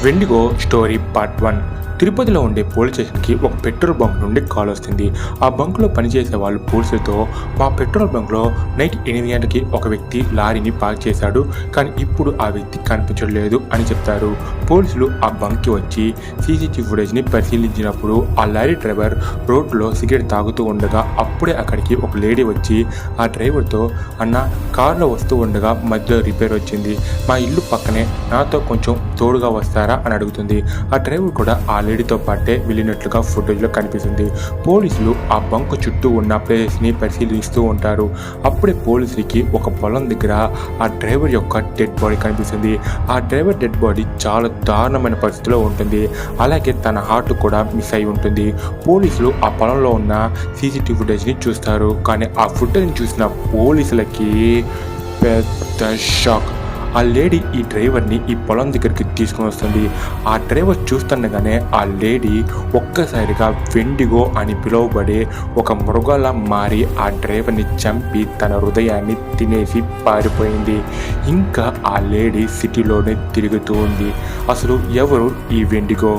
వెండిగో story part 1. తిరుపతిలో ఉండే police స్టేషన్కి ఒక పెట్రోల్ బంక్ నుండి కాల్ వస్తుంది. ఆ బంక్లో పనిచేసే వాళ్ళు పోలీసులతో, మా పెట్రోల్ బంక్లో నైట్ 8 గంటలకి ఒక వ్యక్తి లారీని పార్క్ చేశాడు, కానీ ఇప్పుడు ఆ వ్యక్తి కనిపించలేదు అని చెప్తారు. పోలీసులు ఆ బంక్కి వచ్చి సీసీటీవీ ఫుటేజ్ని పరిశీలించినప్పుడు ఆ లారీ డ్రైవర్ రోడ్లో సిగరెట్ తాగుతూ ఉండగా అప్పుడే అక్కడికి ఒక లేడీ వచ్చి ఆ డ్రైవర్తో, అన్న కారులో వస్తూ ఉండగా మధ్యలో రిపేర్ వచ్చింది, మా ఇల్లు పక్కనే, నాతో కొంచెం తోడుగా వస్తారా అని అడుగుతుంది. ఆ డ్రైవర్ కూడా ఆ లేడీతో పాటే వెళ్ళినట్లుగా ఫుటేజ్లో కనిపిస్తుంది. పోలీసులు ఆ బంక్ చుట్టూ ఉన్న ప్లేస్ని పరిశీలిస్తూ ఉంటారు. అప్పుడే పోలీసులకి ఒక పొలం దగ్గర ఆ డ్రైవర్ యొక్క డెడ్ బాడీ కనిపిస్తుంది. ఆ డ్రైవర్ డెడ్ బాడీ చాలా దారుణమైన పరిస్థితిలో ఉంటుంది. అలాగే తన హార్ట్ కూడా మిస్ అయి ఉంటుంది. పోలీసులు ఆ పొలంలో ఉన్న సీసీటీవీ ఫుటేజ్ని చూస్తారు. కానీ ఆ ఫుటేజ్ని చూసిన పోలీసులకి పెద్ద షాక్. ఆ లేడీ ఈ డ్రైవర్ని ఈ పొలం దగ్గరికి తీసుకుని వస్తుంది. ఆ డ్రైవర్ చూస్తుండగానే ఆ లేడీ ఒక్కసారిగా వెండిగో అని పిలువబడే ఒక మృగాలా మారి ఆ డ్రైవర్ని చంపి తన హృదయాన్ని తినేసి పారిపోయింది. ఇంకా ఆ లేడీ సిటీలోనే తిరుగుతూ ఉంది. అసలు ఎవరు ఈ వెండిగో?